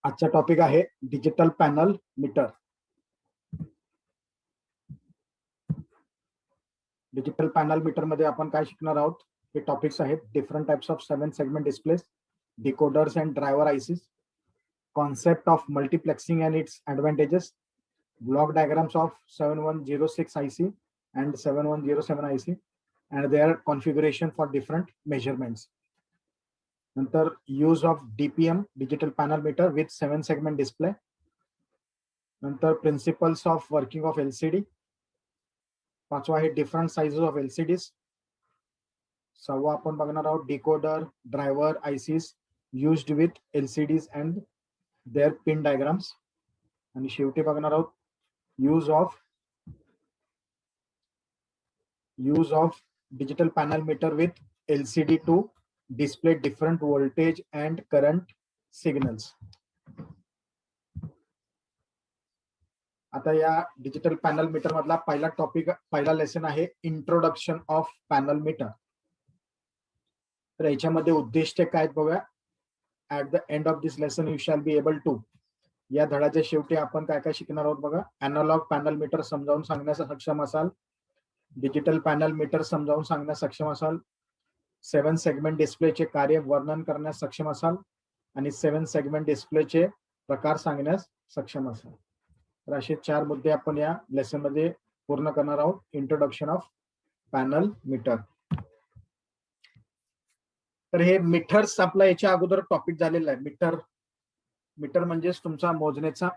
आजचा टॉपिक आहे digital panel meter. Digital panel meter मध्ये आपण काय शिकणार आहोत, हे टॉपिक्स आहेत. Different types of 7 segment displays, decoders and driver ICs, concept of multiplexing and its advantages, block diagrams of 7106 IC and 7107 IC and their configuration for different measurements. नंतर use of DPM digital panel meter with 7 segment display. नंतर principles of working of LCD. पाचवा आहे different sizes of LCDs. सहावा आपण बघणार आहोत decoder driver ICs used with LCDs and their pin diagrams. आणि शेवटी बघणार आहोत use of digital panel meter with LCD to display different voltage and current signals. आता या डिजिटल पॅनल मीटर मधला पहिला लेसन आहे इंट्रोडक्शन ऑफ पॅनल मीटर. तर याच्यामध्ये उद्दिष्ट काय बघूया. At the end of this lesson you shall be able to, या धड्याच्या शेवटी आपण काय काय शिकणार आहोत बघा. अॅनालॉग पॅनल मीटर समजावून सांगण्यास सक्षम असाल, डिजिटल पॅनल मीटर समजावून सांगण्यास सक्षम असाल, 7 सेगमेंट डिस्प्लेचे कार्य वर्णन करण्यास सक्षम असाल आणि 7 सेगमेंट डिस्प्लेचे प्रकार सांगण्यास सक्षम असाल. तर असे 4 मुद्दे आपण या लेसन मध्ये पूर्ण करणार आहोत. Introduction of panel meter. तर हे मीटर्स आपला याच्या अगोदर टॉपिक झालेला आहे. मीटर म्हणजेच तुमचा मोजण्याचा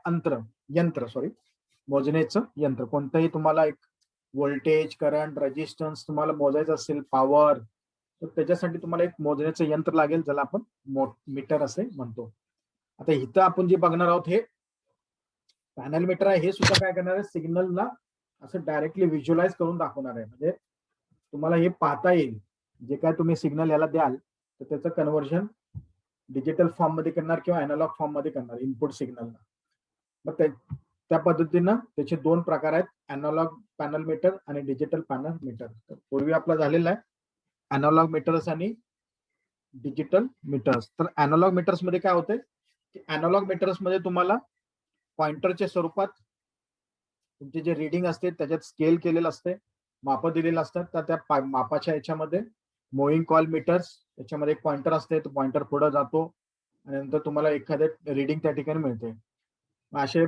मोजण्याचं यंत्र. कोणतंही तुम्हाला एक व्होल्टेज करंट रेजिस्टन्स तुम्हाला मोजायचं असेल, पॉवर, तर त्याच्यासाठी तुम्हाला एक मोजण्याचं यंत्र लागेल, ज्याला आपण मीटर असे म्हणतो. आता इथं आपण जे बघणार आहोत हे पॅनल मीटर आहे. हे सुद्धा काय करणार आहे, सिग्नलला असं डायरेक्टली व्हिज्युअलाइज करून दाखवणार आहे. म्हणजे तुम्हाला हे पाहता येईल, जे काय तुम्ही सिग्नल याला द्याल तर त्याचं कन्व्हर्जन डिजिटल फॉर्म मध्ये करणार किंवा अॅनालॉग फॉर्म मध्ये करणार इनपुट सिग्नलला. मग त्या पद्धतीनं त्याचे 2 प्रकार आहेत, अॅनालॉग पॅनल मीटर आणि डिजिटल पॅनल मीटर. तर पूर्वी आपला झालेला आहे अॅनालॉग मीटर्स आणि डिजिटल मीटर्स. तर अॅनालॉग मीटर्स मध्ये काय होतंय की अॅनालॉग मीटर्स मध्ये तुम्हाला पॉइंटरच्या स्वरूपात तुमचे जे रीडिंग असते त्याच्यात स्केल केलेलं असते, माप दिलेलं असतात. तर त्या मापाच्या याच्यामध्ये मूव्हिंग कॉइल मीटर्स, याच्यामध्ये एक पॉइंटर असते, तो पॉइंटर पुढे जातो आणि नंतर तुम्हाला एखादे रीडिंग त्या ठिकाणी मिळते. असे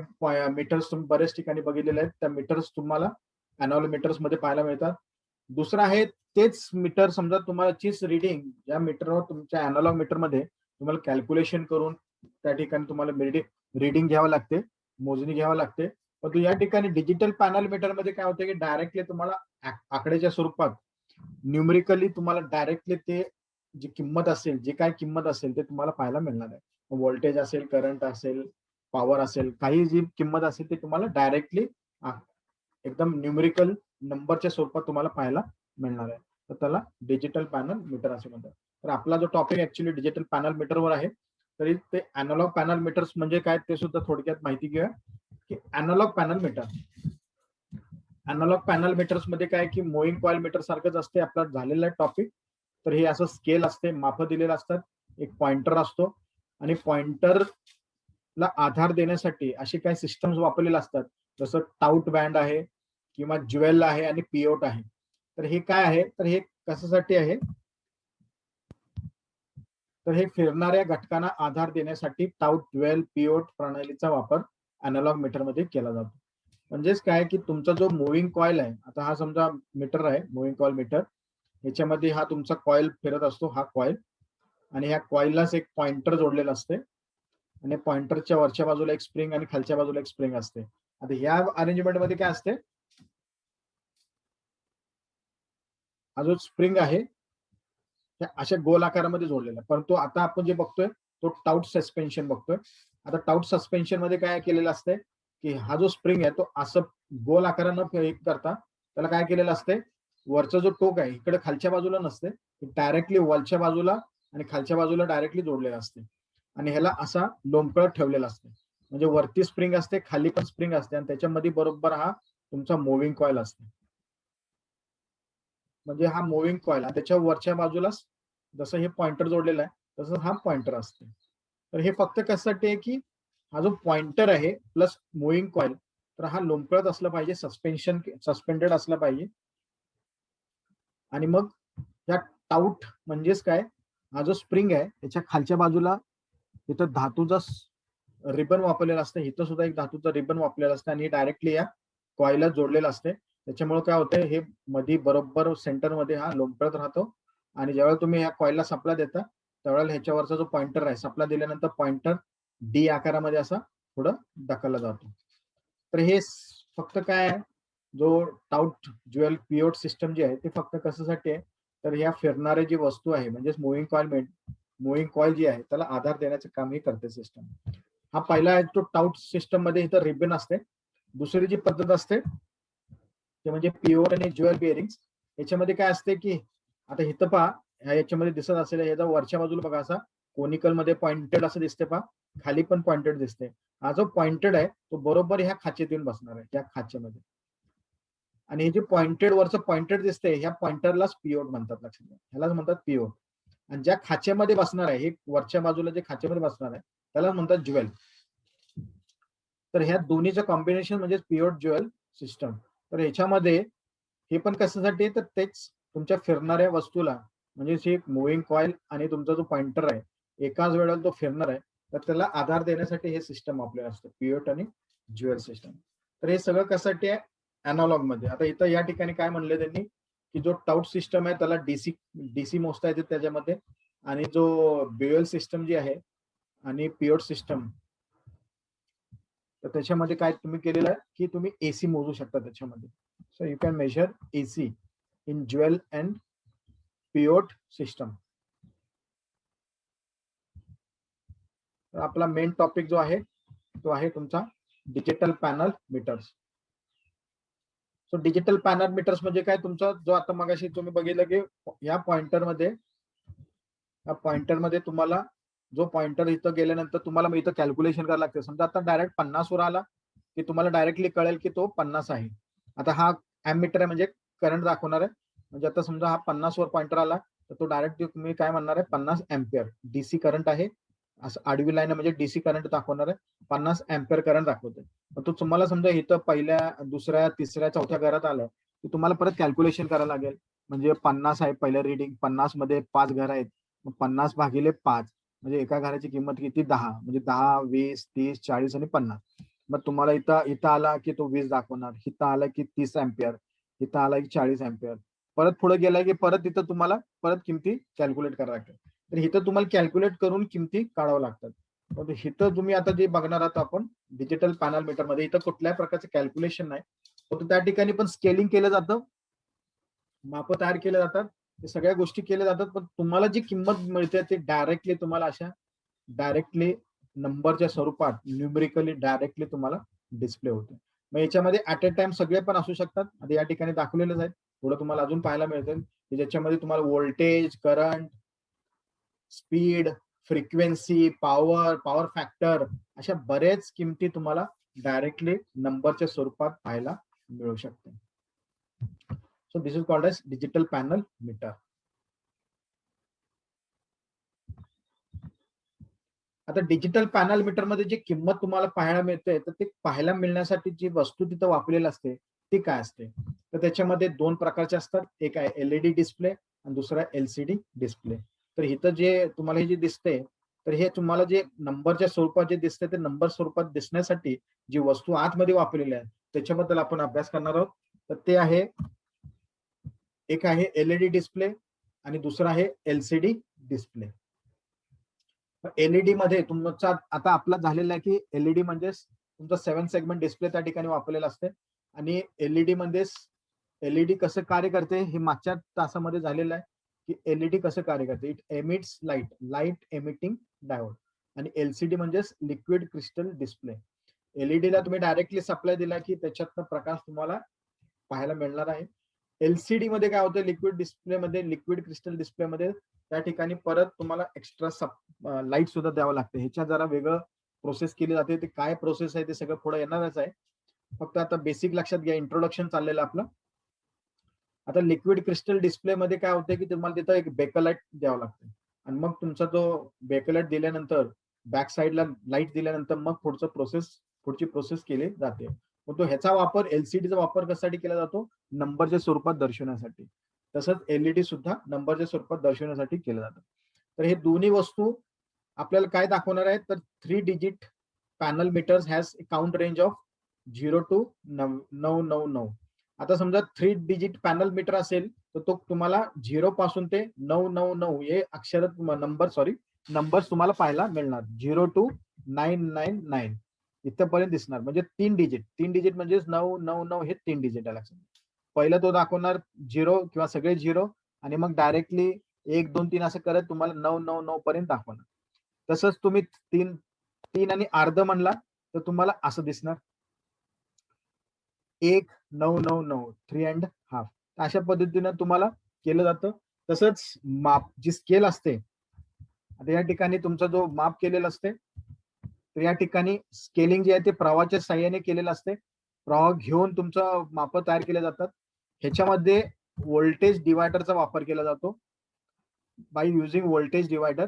मीटर्स तुम्ही बरेच ठिकाणी बघितलेले आहेत. त्या मीटर्स तुम्हाला अॅनालॉग मीटर्स मध्ये पाहायला मिळतात. दुसरं आहे तेच मीटर, समजा तुम्हाला चीच रीडिंग या मीटरवर तुमच्या अॅनालॉग मीटर मध्ये तुम्हाला कॅल्क्युलेशन करून त्या ठिकाणी तुम्हाला रीडिंग घ्यावं लागते, मोजणी घ्यावं लागते. परंतु या ठिकाणी डिजिटल पॅनल मीटर मध्ये काय होतं की डायरेक्टली तुम्हाला आकड्याच्या स्वरूपात न्यूमेरिकली तुम्हाला डायरेक्टली ते जी किंमत असेल, जे काय किंमत असेल ते तुम्हाला पाहायला मिळणार आहे. व्होल्टेज असेल, करंट असेल, पॉवर असेल, काही जी किंमत असेल ते तुम्हाला डायरेक्टली एकदम न्यूमेरिकल नंबरच्या स्वरूपात तुम्हाला पाहायला मिळणार आहे. तर त्याला डिजिटल पॅनल मीटर असे म्हणतात. तर आपला जो टॉपिक ऍक्च्युली डिजिटल पॅनल मीटरवर आहे, तरी ते अॅनालॉग पॅनल मीटर्स म्हणजे काय ते सुद्धा थोडक्यात माहिती घेऊया. की अॅनालॉग पॅनल मीटर्स मध्ये काय की मूव्हिंग कॉइल मीटर सारखंच असते. आपला झालेला टॉपिक. तर हे असं स्केल असते, माप दिलेलं असतात, एक पॉइंटर असतो आणि पॉइंटरला आधार देण्यासाठी असे काही सिस्टम्स वापरलेले असतात, जसं टाउट बँड आहे किंवा ज्वेल आहे आणि पिओट आहे. तर हे काय आहे, तर हे कशासाठी आहे, तर हे फिरणाऱ्या घटकांना आधार देण्यासाठी टाउट, ज्वेल, पिओट प्रणालीचा वापर अॅनालॉग मीटर मध्ये केला जातो. म्हणजेच काय की तुमचा जो मूव्हिंग कॉइल आहे, आता हा समजा मीटर आहे, मूव्हिंग कॉइल मीटर, याच्यामध्ये हा तुमचा कॉइल फिरत असतो, हा कॉइल, आणि ह्या कॉइललाच एक पॉइंटर जोडलेला असते आणि पॉइंटरच्या वरच्या बाजूला एक स्प्रिंग आणि खालच्या बाजूला एक स्प्रिंग असते. आता ह्या अरेंजमेंट मध्ये काय असते, हा जो स्प्रिंग आहे अशा गोल आकारामध्ये जोडलेला. परंतु आता आपण जे बघतोय तो टाउट सस्पेन्शन बघतोय. आता टाउट सस्पेन्शन मध्ये काय केलेलं असते की हा जो स्प्रिंग आहे तो असं गोल आकारानं एक करता त्याला काय केलेलं असते, वरचा जो टोक आहे इकडे खालच्या बाजूला नसते, डायरेक्टली वरच्या बाजूला आणि खालच्या बाजूला डायरेक्टली जोडलेला असते आणि ह्याला असा लोंबकळत ठेवलेला असते. म्हणजे वरती स्प्रिंग असते, खाली पण स्प्रिंग असते आणि त्याच्यामध्ये बरोबर हा तुमचा मूव्हिंग कॉइल असते. म्हणजे हा मूव्हिंग कॉइल, त्याच्या वरच्या बाजूला जसं हे पॉइंटर जोडलेलं आहे तसं हा पॉइंटर असते. तर हे फक्त कशासाठी आहे की हा जो पॉइंटर आहे प्लस मुव्हिंग कॉइल, तर हा लोंबकळत असला पाहिजे, सस्पेंडेड असला पाहिजे. आणि मग या टाऊट म्हणजेच काय, हा जो स्प्रिंग आहे त्याच्या खालच्या बाजूला इथं धातूचा रिबन वापरलेला असतं, इथं सुद्धा एक धातूचा रिबन वापरलेला असतं आणि डायरेक्टली या कॉईलला जोडलेलं असते. त्याच्यामुळे काय होतंय, हे मध्ये बरोबर सेंटर मध्ये हा लोंबकळत राहतो. आणि ज्यावेळेला तुम्ही या कॉईलला सप्ला देता त्यावेळेला ह्याच्यावरचा जो पॉइंटर आहे, सप्ला दिल्यानंतर पॉइंटर डी आकारामध्ये असा पुढं ढकलला जातो. तर हे फक्त काय आहे, जो टाउट ज्वेल पिओट सिस्टम जी आहे ते फक्त कशासाठी आहे, तर ह्या फिरणारे जी वस्तू आहे म्हणजेच मुव्हिंग कॉइल जी आहे त्याला आधार देण्याचं काम ही करते सिस्टम. हा पहिला आहे तो टाउट सिस्टम मध्ये इथं रिबन असते. दुसरी जी पद्धत असते ते म्हणजे पिओट आणि ज्वेल बेअरिंग्स. याच्यामध्ये काय असते की आता इथं पहा, याच्यामध्ये दिसत असेल याचा वरच्या बाजूला बघा असा कोनिकल मध्ये पॉइंटेड असं दिसते पहा, खाली पण पॉइंटेड दिसते. हा जो पॉइंटेड आहे तो बरोबर ह्या खाचेत येऊन बसणार आहे, या खाचेमध्ये. आणि हे जे पॉइंटेड वरचं पॉइंटेड दिसते ह्या पॉइंटरलाच पिओट म्हणतात, लक्षात घ्या, ह्यालाच म्हणतात पिओट. आणि ज्या खाचेमध्ये बसणार आहे, हे वरच्या बाजूला जे खाचेमध्ये बसणार आहे त्याला म्हणतात ज्वेल. तर ह्या दोन्हीचं कॉम्बिनेशन म्हणजे पिओट ज्वेल सिस्टम. तर ह्याच्यामध्ये हे पण कशासाठी, तर तेच तुमच्या फिरणाऱ्या वस्तूला म्हणजे एक मुव्हिंग कॉइल आणि तुमचा जो पॉइंटर आहे एकाच वेळेला तो फिरणार आहे, तर त्याला आधार देण्यासाठी हे सिस्टम आपल्याला असतं, पिओट आणि ज्वेल सिस्टम. तर हे सगळं कशासाठी आहे, अनालॉग मध्ये. आता इथं या ठिकाणी काय म्हणले त्यांनी की जो टाउट सिस्टम आहे त्याला डीसी मोजता येते त्याच्यामध्ये, आणि जो ब्युएल सिस्टम जी आहे आणि पिओट सिस्टम, तर त्याच्यामध्ये काय तुम्ही केलेलं आहे की तुम्ही एसी मोजू शकता त्याच्यामध्ये. So you can measure AC in jewel and pivot system. तर आपला मेन टॉपिक जो आहे तो आहे तुमचा digital panel meters. So digital panel meters म्हणजे काय, तुमचा जो आता मगाशी तुम्ही बघितलं की या पॉइंटर मध्ये तुम्हाला जो पॉइंटर इथं गेल्यानंतर तुम्हाला इथं कॅल्क्युलेशन करायला लागते. समजा आता डायरेक्ट 50 वर आला की तुम्हाला डायरेक्टली कळेल की तो 50 आहे. आता हा मीटर आहे म्हणजे करंट दाखवणार आहे. म्हणजे आता समजा हा 50 वर पॉइंटर आला तर तो डायरेक्ट तुम्ही काय म्हणणार आहे, 50 अँपियर डीसी करंट आहे, असं आडवी लाईन म्हणजे डीसी करंट दाखवणार आहे, 50 अँपियर करंट दाखवतोय. तो तुम्हाला समजा इथं पहिल्या दुसऱ्या तिसऱ्या चौथ्या घरात आलं की तुम्हाला परत कॅल्क्युलेशन करायला लागेल. म्हणजे 50 आहे पहिलं रिडिंग, 50 मध्ये 5 घर आहेत, 50 भागिले 5 म्हणजे एका घराची किंमत किती, 10. म्हणजे 10, 20, 30, 40 आणि 50. मग तुम्हाला इथं इथं आला की तो 20 दाखवणार, इथं आला की 30 अँपियर, इथं आला की 40 अँपियर. परत पुढे गेला की परत इथं तुम्हाला परत किमती कॅल्क्युलेट कराव्या लागतात. तर इथं तुम्हाला कॅल्क्युलेट करून किमती काढाव्या लागतात. पण इथं तुम्ही आता जे बघणार आहात आपण डिजिटल पॅनल मीटर मध्ये, इथं कुठल्याही प्रकारचं कॅल्क्युलेशन नाही, फक्त त्या ठिकाणी पण स्केलिंग केलं जातं, माप तयार केले जातात, ते सगळ्या गोष्टी केल्या जातात. पण तुम्हाला जी किंमत मिळते ते डायरेक्टली तुम्हाला अशा डायरेक्टली नंबरच्या स्वरूपात न्यूमेरिकली डायरेक्टली तुम्हाला डिस्प्ले होते. मग याच्यामध्ये ऍट अ टाइम सगळे पण असू शकतात. आता या ठिकाणी दाखवलेलेच आहेत, पुढे तुम्हाला अजून पाहायला मिळतील की ज्याच्यामध्ये तुम्हाला voltage, current, speed, frequency, power factor अशा बरेच किमती तुम्हाला डायरेक्टली नंबरच्या स्वरूपात पाहायला मिळू शकते. So this is called as digital panel meter. आता डिजिटल पॅनल मीटर मध्ये जी किंमत तुम्हाला पाहायला मिळते, तर ते पाहायला मिळण्यासाठी जी वस्तू तिथं वापरलेली असते ती काय असते, तर त्याच्यामध्ये दोन प्रकारचे असतात. एक आहे एलईडी डिस्प्ले आणि दुसरा एलसीडी डिस्प्ले. तर इथं जे तुम्हाला हे जे दिसते, तर हे तुम्हाला जे नंबरच्या स्वरूपात जे दिसते ते नंबर स्वरूपात दिसण्यासाठी जी वस्तू आतमध्ये वापरलेली आहे त्याच्याबद्दल आपण अभ्यास करणार आहोत. तर ते आहे, एक आहे एलईडी डिस्प्ले आणि दुसरा आहे एलसीडी डिस्प्ले. एलईडी मध्ये तुमचा आता आपला झालेला आहे की एलईडी म्हणजे तुमचा 7 सेगमेंट डिस्प्ले त्या ठिकाणी वापरलेला असते. आणि एलईडी मध्ये एलईडी कसं कार्य करते हे मागच्या तासामध्ये झालेलं आहे की एलईडी कसं कार्य करते. It emits light emitting diode. आणि एलसीडी म्हणजे लिक्विड क्रिस्टल डिस्प्ले. एलईडी ला तुम्ही डायरेक्टली सप्लाय दिला की त्याच्यातनं प्रकाश तुम्हाला पाहायला मिळणार आहे. एलसीडी मध्ये काय होतं, लिक्विड क्रिस्टल डिस्प्ले मध्ये त्या ठिकाणी परत तुम्हाला एक्स्ट्रा लाईट सुद्धा द्यावं लागते. ह्याच्या जरा वेगळं प्रोसेस केली जाते. ते काय प्रोसेस आहे ते सगळं पुढे येणारच आहे. फक्त आता बेसिक लक्षात घ्या, इंट्रोडक्शन चाललेलं आपलं. आता लिक्विड क्रिस्टल डिस्प्ले मध्ये काय होतं की तुम्हाला तिथं एक बेकलाइट द्यावं लागतं. आणि मग तुमचा जो बेकलाइट दिल्यानंतर बॅक साईडला लाईट दिल्यानंतर मग पुढची प्रोसेस केली जाते. मग तो ह्याचा वापर एलसीडीचा वापर कशासाठी केला जातो? नंबरच्या स्वरूपात दर्शवण्यासाठी. तसंच एलईडी सुद्धा नंबरच्या स्वरूपात दर्शवण्यासाठी केलं जातं. तर हे दोन्ही वस्तू आपल्याला काय दाखवणार आहेत? तर 3 digit panel meters has count range of 0 to 999. आता समजा 3 डिजिट पॅनल मीटर असेल तर तो तुम्हाला 0 पासून ते 999 हे अक्षर नंबर्स तुम्हाला पाहायला मिळणार. 0 टू 999 इथपर्यंत दिसणार. म्हणजे 3 डिजिट म्हणजे 999 हे 3 डिजिट आहे. पहिला तो दाखवणार 0 किंवा सगळे 0 आणि मग डायरेक्टली 1 2 3 असं करत तुम्हाला 999 पर्यंत दाखवणार. तसंच तुम्ही 3 आणि अर्ध म्हणला तर तुम्हाला असं दिसणार 1999 3.5. अशा पद्धतीनं तुम्हाला केलं जातं. तसंच माप जी स्केल असते, आता या ठिकाणी तुमचा जो माप केलेला असते तर या ठिकाणी स्केलिंग जे आहे ते प्रवाहाच्या साह्याने केलेलं असते. प्रवाह घेऊन तुमचं माप तयार केले जातात. ह्याच्यामध्ये व्होल्टेज डिवायडरचा वापर केला जातो बाय युझिंग व्होल्टेज डिवायडर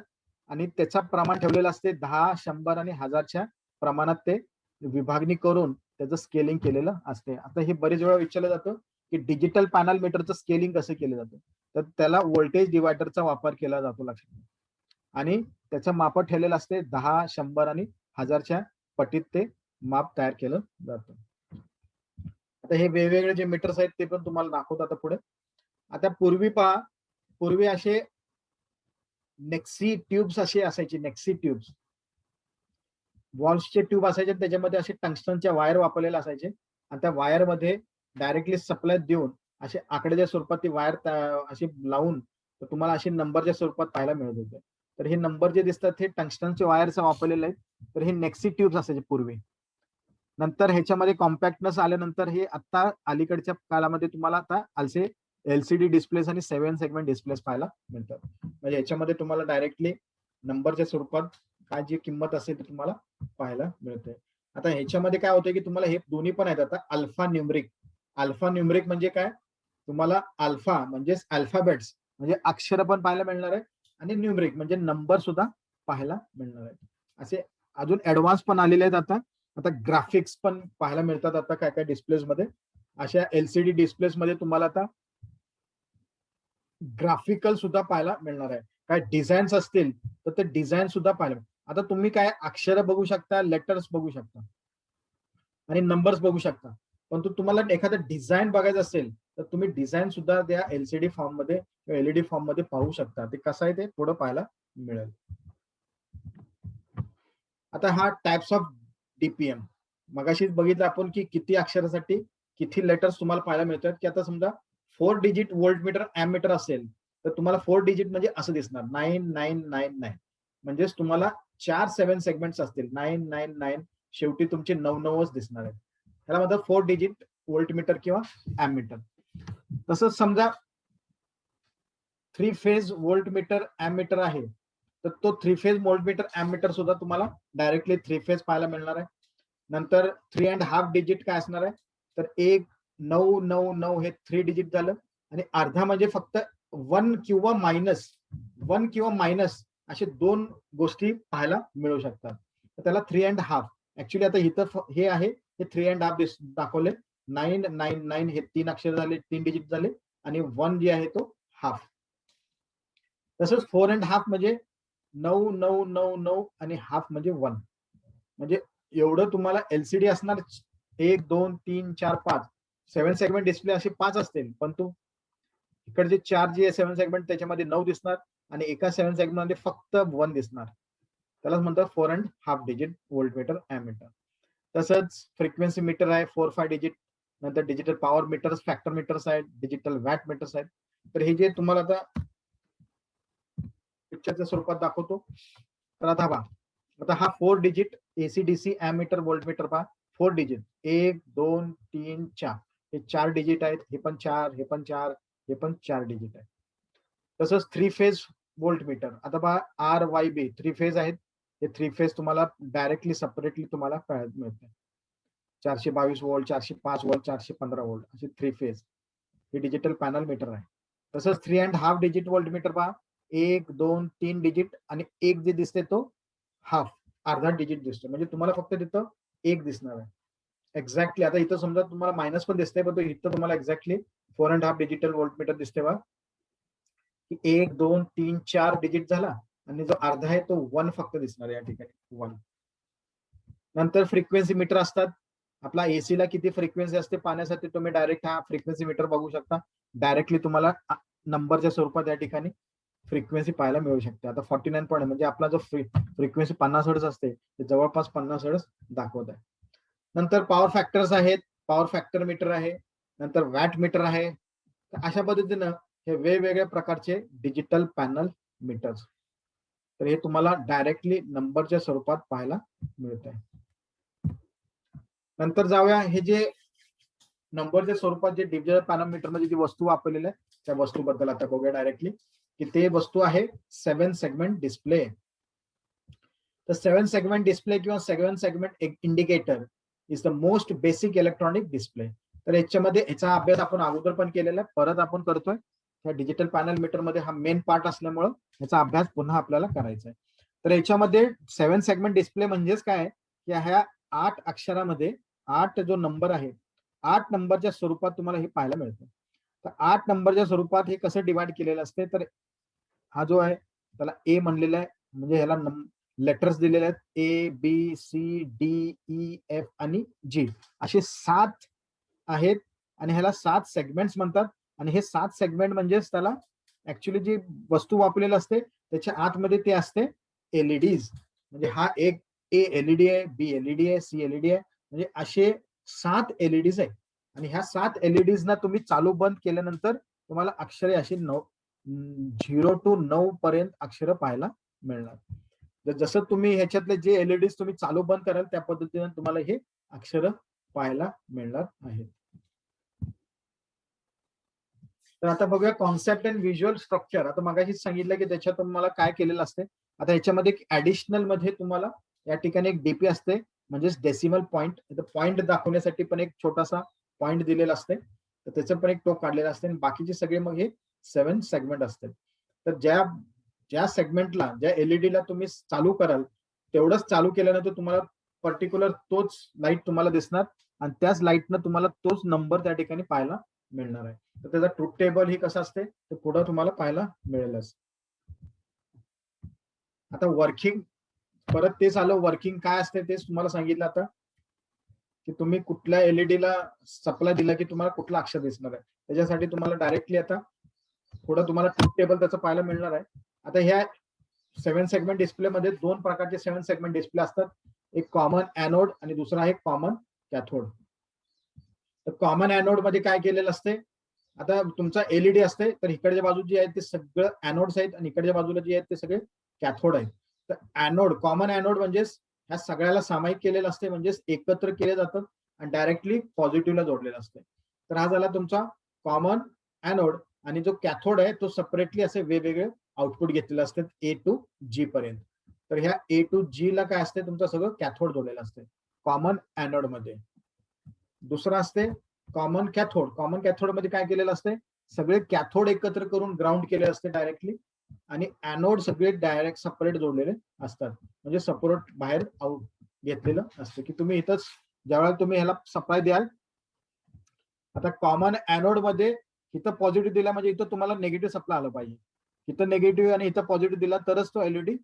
आणि त्याचा प्रमाण ठेवलेलं असते 10, 100 आणि 1000च्या प्रमाणात ते विभागणी करून त्याचं स्केलिंग केलेलं असते. आता हे बरेच वेळा विचारलं जातं की डिजिटल पॅनल मीटरचं स्केलिंग कसं केलं जातं? तर त्याला व्होल्टेज डिवायडरचा वापर केला जातो लक्षात. आणि त्याचं माप ठेवलेलं असते 10, 100 आणि 1000च्या पटीत ते माप तयार केलं जातं. आता हे वेगवेगळे जे मीटर्स आहेत ते पण तुम्हाला दाखवतो आता पुढे. आता पूर्वी असे नेक्सी ट्यूब्स असे असायचे, नेक्सी ट्यूब्स वॉल्सचे ट्यूब असायचे, त्याच्यामध्ये असे टंगस्टनच्या वायर वापरलेले असायचे आणि त्या वायर मध्ये डायरेक्टली सप्लाय देऊन असे आकड्याच्या स्वरूपात ती वायर अशी लावून तुम्हाला असे नंबरच्या स्वरूपात पाहायला मिळत होते. तर हे नंबर जे दिसतात हे टंगस्टनच्या वायरचा वापरलेले आहेत. तर हे नेक्सी ट्यूब्स असायचे पूर्वी. नंतर ह्याच्यामध्ये कॉम्पॅक्टनेस आल्यानंतर हे आता अलीकडच्या काळामध्ये तुम्हाला आता असे एलसीडी डिस्प्लेस आणि 7 सेगमेंट डिस्प्लेस पाहायला मिळतात. म्हणजे याच्यामध्ये तुम्हाला डायरेक्टली नंबरच्या स्वरूपात काय जी किंमत असेल ती तुम्हाला पाहायला मिळते. आता ह्याच्यामध्ये काय होतं की तुम्हाला हे दोन्ही पण आहेत. आता अल्फा न्यूमरिक म्हणजे काय? तुम्हाला अल्फा म्हणजे अल्फाबेट्स म्हणजे अक्षर पण पाहायला मिळणार आहे आणि न्यूमरिक म्हणजे नंबर सुद्धा पाहायला मिळणार आहे. असे अजून ऍडव्हान्स पण आलेले आहेत. आता ग्राफिक्स पण पाहायला मिळतात आता काय काय डिस्प्लेस मध्ये. अशा एलसीडी डिस्प्लेस मध्ये तुम्हाला आता ग्राफिकल सुद्धा पाहायला मिळणार आहे. काय डिझाईन्स असतील तर ते डिझाईन सुद्धा पाहायला. आता तुम्ही काय अक्षर बघू शकता, लेटर्स बघू शकता आणि नंबर्स बघू शकता. पण तुम्हाला एखादं डिझाईन बघायचं असेल तर तुम्ही डिझाईन सुद्धा त्या एलसीडी फॉर्म मध्ये किंवा एलईडी फॉर्म मध्ये पाहू शकता. ते कसं आहे ते पुढे पाहायला मिळेल. आता हा टाइप्स ऑफ डीपीएम मगाशीच बघितलं आपण की किती अक्षरासाठी किती लेटर्स तुम्हाला पाहायला मिळतात. की आता समजा 4 digit voltmeter ammeter असेल तर तुम्हाला 4 डिजिट म्हणजे असं दिसणार 9999. म्हणजेच तुम्हाला 4 7 सेगमेंट्स असतील 999 शेवटी तुमचे 99च दिसणार आहेत. ह्याला म्हणतात 4 डिजिट व्होल्ट मीटर किंवा एम मीटर. तसंच समजा 3 phase voltmeter ammeter आहे तर तो 3 phase voltmeter ammeter सुद्धा तुम्हाला डायरेक्टली 3 फेज पाहायला मिळणार आहे. नंतर 3.5 डिजिट काय असणार आहे? तर 1999 हे 3 डिजिट झालं आणि अर्धा म्हणजे फक्त 1 किंवा मायनस असे 2 गोष्टी पाहायला मिळू शकतात. तर त्याला 3.5 ऍक्च्युली आता इथं हे आहे हे 3.5 दाखवले. 999 हे 3 अक्षर झाले, 3 डिजिट झाले आणि 1 जे आहे तो हाफ. तसंच 4.5 म्हणजे 9999 आणि हाफ म्हणजे 1. म्हणजे एवढं तुम्हाला एलसीडी असणार. 1 2 3 4 5 7 सेगमेंट डिस्प्ले असे 5 असतील पण इकडचे 4 जे 7 सेगमेंट त्याच्यामध्ये 9 दिसणार आणि एका 7 सेगमेंट मध्ये फक्त 1 दिसणार. त्यालाच म्हणतात 4.5 digit voltmeter ammeter. तसंच फ्रिक्वेन्सी मीटर आहे 4-5 डिजिट. नंतर digital power meters, factor meters आहेत, डिजिटल वॅट मीटर्स आहेत. तर हे जे तुम्हाला आता पिक्चरच्या स्वरूपात दाखवतो. तर आता हा 4 digit AC DC ammeter voltmeter पहा. 4 डिजिट 1 2 3 4 हे 4 डिजिट आहेत. हे पण 4, हे पण 4, हे पण 4 डिजिट आहे. तसंच 3 फेज व्होल्ट मीटर. आता पहा RYB 3 फेज आहेत. हे 3 फेज तुम्हाला डायरेक्टली सेपरेटली तुम्हाला मिळते. 422 वोल्ट, 405 वोल्ट, 415 वोल्ट असे 3 फेज हे डिजिटल पॅनल मीटर आहे. तसंच 3.5 डिजिट व्होल्ट मीटर पहा. 1 2 3 डिजिट आणि एक जे दिसते तो हाफ. अर्धा डिजिट दिसतो, म्हणजे तुम्हाला फक्त तिथं एक दिसणार आहे एक्झॅक्टली. आता इथं समजा तुम्हाला मायनस पण दिसतंय, पण इथं तुम्हाला एक्झॅक्टली 4.5 डिजिटल व्होल्टमीटर दिसते बघा, की 1 2 3 4 डिजिट झाला, आणि जो अर्धा आहे तो 1 फक्त दिसणार या ठिकाणी 1. नंतर फ्रिक्वेन्सी मीटर असतात. आपला एसी ला किती फ्रिक्वेन्सी असते पाहण्यासाठी तुम्ही डायरेक्ट हा फ्रिक्वेन्सी मीटर बघू शकता. डायरेक्टली तुम्हाला नंबरच्या स्वरूपात या ठिकाणी फ्रिक्वेन्सी पाहायला मिळू शकते. आता 49 पॉईंट म्हणजे आपला जो फ्रिक्वेन्सी 50 हर्ट्झ असते ते जवळपास 50 हर्ट्झ दाखवत आहे. नंतर पॉवर फॅक्टर्स आहेत, पॉवर फॅक्टर मीटर आहे, नंतर वॅट मीटर आहे. अशा पद्धतीनं हे वेगवेगळ्या प्रकारचे डिजिटल पॅनल मीटर्स, तर हे तुम्हाला डायरेक्टली नंबरच्या स्वरूपात पाहायला मिळत आहे. नंतर जाऊया, हे जे नंबरच्या स्वरूपात जे डिजिटल पॅरामीटर मध्ये जी वस्तू वापरलेल्या आहे त्या वस्तूबद्दल आता बघूया डायरेक्टली, की ते वस्तू आहे 7 सेगमेंट डिस्प्ले. तर 7 सेगमेंट डिस्प्ले किंवा 7 segment indicator is the most basic electronic display. तर याच्यामध्ये याचा अभ्यास आपण अगोदर पण केलेला आहे, परत आपण करतोय. त्या डिजिटल पॅनल मीटर मध्ये हा मेन पार्ट असल्यामुळं याचा अभ्यास पुन्हा आपल्याला करायचा आहे. तर याच्यामध्ये 7 सेगमेंट डिस्प्ले म्हणजेच काय, की ह्या 8 अक्षरामध्ये 8 जो नंबर आहे, 8 नंबरच्या स्वरूपात तुम्हाला हे पाहायला मिळतं. तर 8 नंबरच्या स्वरूपात हे कसं डिवाइड केलेलं असते, तर हा जो आहे त्याला ए म्हणलेला आहे, म्हणजे ह्याला लेटर्स दिलेले आहेत A B C D E F आणि जी, असे 7 आहेत, आणि ह्याला 7 सेगमेंट्स म्हणतात. आणि हे 7 सेगमेंट म्हणजेच त्याला ऍक्च्युली जी वस्तू वापरलेली असते त्याच्या आतमध्ये ते असते एलईडीज. म्हणजे हा एक ए एलईडी आहे, बी एलईडी आहे, सी एलईडी आहे, म्हणजे असे 7 एलईडीज आहे. आणि ह्या 7 एलईडीज ना तुम्ही चालू बंद केल्यानंतर तुम्हाला अक्षरे अशी 0 to 9 पर्यंत अक्षरं पाहायला मिळणार. जसं तुम्ही ह्याच्यातले जे एलईडीज तुम्ही चालू बंद कराल त्या पद्धतीने तुम्हाला हे अक्षरं पाहायला मिळणार आहेत. तर आता बघूया कॉन्सेप्ट अँड व्हिज्युअल स्ट्रक्चर. आता मगाशीच सांगितलं की त्याच्यात तुम्हाला काय केलेलं असते. आता याच्यामध्ये ऍडिशनल मध्ये तुम्हाला या ठिकाणी एक डीपी असते, म्हणजेच डेसिमल पॉईंट. पॉईंट दाखवण्यासाठी पण एक छोटासा पॉईंट दिलेला असते, तर त्याचं पण एक टोक काढलेलं असते. आणि बाकीचे सगळे मग हे 7 सेगमेंट असतात. तर ज्या ज्या सेगमेंटला, ज्या एलईडी ला तुम्ही चालू कराल तेवढंच चालू केल्यानंतर तुम्हाला पर्टिक्युलर तोच लाईट तुम्हाला दिसणार, आणि त्याच लाईटनं तुम्हाला तोच नंबर त्या ठिकाणी पाहायला मिळणार आहे. तर त्याचा ट्रूथ टेबल ही कसं असते ते पुढे तुम्हाला पाहायला मिळेलच. आता वर्किंग, परत तेच आलं, वर्किंग काय असते तेच तुम्हाला सांगितलं आता, की तुम्ही कुठल्या एलईडी ला सप्लाय दिला की तुम्हाला कुठला अक्षर दिसणार आहे. त्याच्यासाठी तुम्हाला डायरेक्टली आता पुढे तुम्हाला ट्रूथ टेबल त्याचं पाहायला मिळणार आहे. आता ह्या 7 सेगमेंट डिस्प्ले मध्ये 2 प्रकारचे 7 सेगमेंट डिस्प्ले असतात. एक कॉमन एनोड आणि दुसरा आहे कॉमन कॅथोड. तर कॉमन एनोड मध्ये काय केलेलं असते, आता तुमचा एलईडी असते, तर इकडच्या बाजू जी आहे ते सगळं एनोड्स आहेत, आणि इकडच्या बाजूला जे आहेत ते सगळे कॅथोड आहेत. तर एनोड, कॉमन एनोड म्हणजेच ह्या सगळ्याला सामायिक केलेलं असते, म्हणजेच एकत्र केले जातात आणि डायरेक्टली पॉझिटिव्हला जोडलेला असते. तर हा झाला तुमचा कॉमन एनोड. आणि जो कॅथोड आहे तो सेपरेटली असे वेगवेगळे आउटपुट घेतलेले असतात ए टू जी पर्यंत. तर ह्या ए टू जी ला काय असते, तुमचं सगळं कॅथोड जोडलेलं असते कॉमन एनोड मध्ये. दुसरा असते कॉमन कॅथोड. कॉमन कॅथोड मध्ये काय केलेलं असते, सगळे कॅथोड एकत्र करून ग्राउंड केले असते डायरेक्टली, आणि एनोड सगळे डायरेक्ट सेपरेट जोडलेले असतात, म्हणजे सपोर्ट बाहेर आउट घेतलेलं असतं, की तुम्ही इथंच ज्यावेळेला तुम्ही ह्याला सप्लाय द्याल. आता कॉमन एनोड मध्ये इथं पॉझिटिव्ह दिला म्हणजे इथं तुम्हाला निगेटिव्ह सप्लाय आलं पाहिजे. इथं निगेटिव्ह आणि इथं पॉझिटिव्ह दिला तरच तो एलईडी